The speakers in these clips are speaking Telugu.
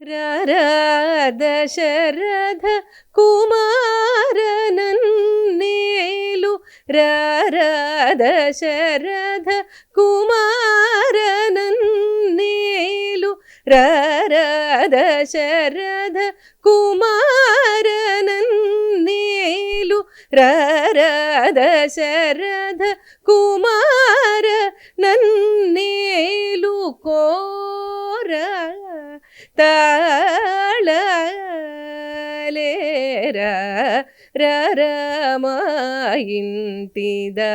రరా దశరథ కుమారనన్నేలు రరా దశరథ కుమారనన్నేలు రరా దశరథ కుమారనన్నేలు రరా దశరథ కుమారనన్నేలు కోర తాళలేరా రరమా ఇంటిదాకా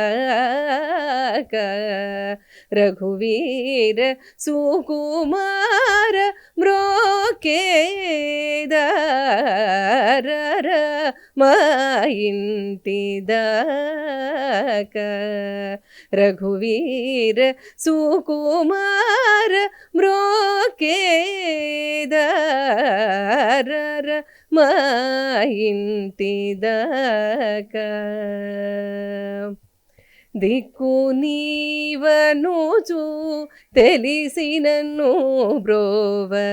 రఘువీర సుకుమార మ్రోకేదారమా ఇంటిదాకా రఘువీర సుకుమార మ్రోకేదారమా ఇంటిదాకా దిక్కు నీవనుచు తెలిసినన్ను బ్రోవగ్రకునర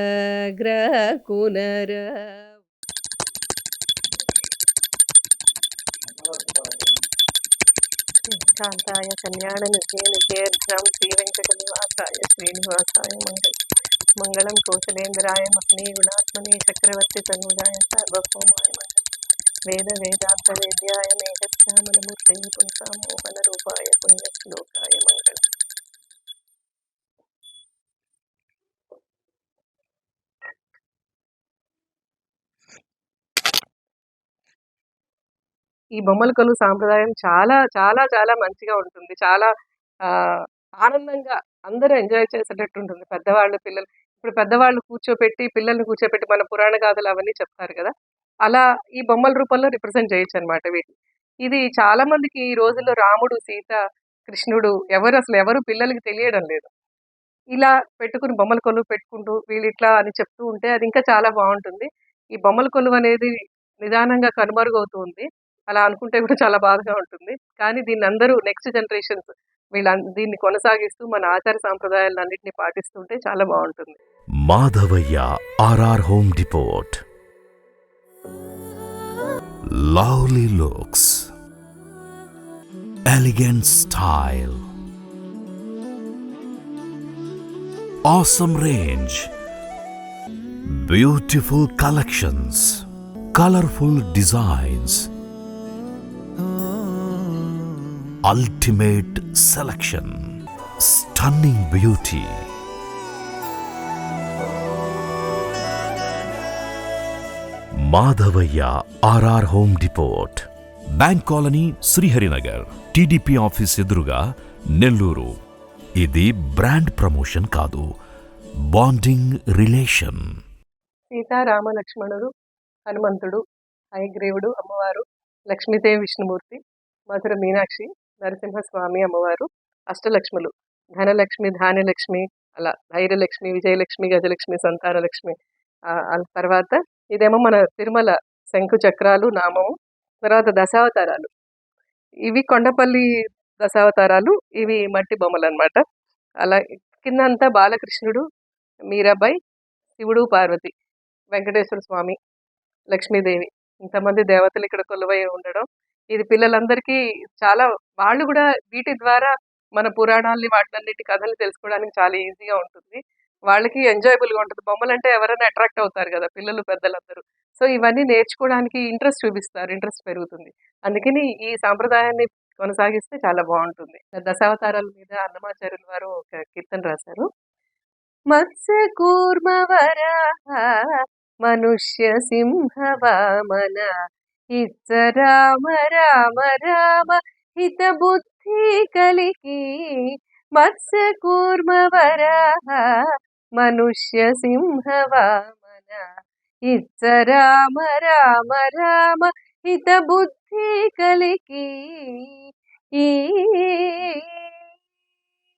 కాంతాయ కళ్యాణ నిత్యేర్ఘ్రం శ్రీ వెంకట నివాసాయ శ్రీనివాసాయ మంగళం కౌశలేంద్రాయ మహనీయ గుణాత్మనే చక్రవర్తి తనుజాయ సార్వభౌమాయ మంగళం వేద వేదాంత వేద్యాయ మేఘశ్యామలమూర్తై పుంసామోహన రూపాయ పుణ్యశ్లోకాయ మంగళం. ఈ బొమ్మల కొలువు సాంప్రదాయం చాలా చాలా చాలా మంచిగా ఉంటుంది. చాలా ఆనందంగా అందరూ ఎంజాయ్ చేసేటట్టు ఉంటుంది. పెద్దవాళ్ళు పిల్లలు ఇప్పుడు పెద్దవాళ్ళు కూర్చోపెట్టి పిల్లల్ని కూర్చోపెట్టి మన పురాణ గాథలు అవన్నీ చెప్తారు కదా, అలా ఈ బొమ్మల రూపంలో రిప్రజెంట్ చేయొచ్చు అనమాట వీటిని. ఇది చాలా మందికి ఈ రోజుల్లో రాముడు సీత కృష్ణుడు ఎవరు పిల్లలకి తెలియడం లేదు. ఇలా పెట్టుకుని బొమ్మల కొలువు పెట్టుకుంటూ వీళ్ళు ఇట్లా అని చెప్తూ ఉంటే అది ఇంకా చాలా బాగుంటుంది. ఈ బొమ్మల కొలువు అనేది నిదానంగా కనుమరుగవుతుంది. అలా అనుకుంటే కూడా చాలా బాధగా ఉంటుంది. కానీ దీన్ని అందరూ నెక్స్ట్ జనరేషన్స్ దీన్ని కొనసాగిస్తూ మన ఆచార సాంప్రదాయాలను అన్నింటినీ పాటిస్తుంటే చాలా బాగుంటుంది. Madhavayya RR home depot. Lovely looks, elegant style, awesome range, beautiful collections, colorful designs, ultimate selection, stunning beauty. Madhavayya RR home depot, bank colony, Sriharinagar, TDP office ఎదురుగా, నెల్లూరు. ఇది బ్రాండ్ ప్రమోషన్ కాదు, బాండింగ్ రిలేషన్. సీతారామ లక్ష్మణుడు, హనుమంతుడు, హయగ్రీవుడు అమ్మవారు, లక్ష్మీదేవి విష్ణుమూర్తి, మధుర మీనాక్షి, నరసింహస్వామి అమ్మవారు, అష్టలక్ష్ములు, ధనలక్ష్మి, ధాన్యలక్ష్మి, అలా ధైర్యలక్ష్మి, విజయలక్ష్మి, గజలక్ష్మి, సంతానలక్ష్మి. తర్వాత ఇదేమో మన తిరుమల శంకు చక్రాలు నామము. తర్వాత దశావతారాలు, ఇవి కొండపల్లి దశావతారాలు, ఇవి మట్టి బొమ్మలు అనమాట. అలా కింద అంతా బాలకృష్ణుడు, మీరాబాయి, శివుడు, పార్వతి, వెంకటేశ్వర స్వామి, లక్ష్మీదేవి, ఇంతమంది దేవతలు ఇక్కడ కొలువై ఉండడం. ఇది పిల్లలందరికీ చాలా, వాళ్ళు కూడా వీటి ద్వారా మన పురాణాలని వాటిలన్నిటి కథలు తెలుసుకోవడానికి చాలా ఈజీగా ఉంటుంది. వాళ్ళకి ఎంజాయబుల్గా ఉంటుంది. బొమ్మలంటే ఎవరైనా అట్రాక్ట్ అవుతారు కదా పిల్లలు పెద్దలందరూ. సో ఇవన్నీ నేర్చుకోవడానికి ఇంట్రెస్ట్ చూపిస్తారు, ఇంట్రెస్ట్ పెరుగుతుంది. అందుకని ఈ సాంప్రదాయాన్ని కొనసాగిస్తే చాలా బాగుంటుంది. దశావతారాల మీద అన్నమాచార్యుల వారు ఒక కీర్తన రాశారు. మత్స్య కూర్మ వరాహ మనుష్య సింహ వామన ఇచ్చ రామ రామ రామ హిత బుద్ధి కలికి. మత్స్య కూర్మ వరాహ మనుష్య సింహ వామన ఇచ్చ రామ రామ రామ హిత బుద్ధి కలికి. ఈ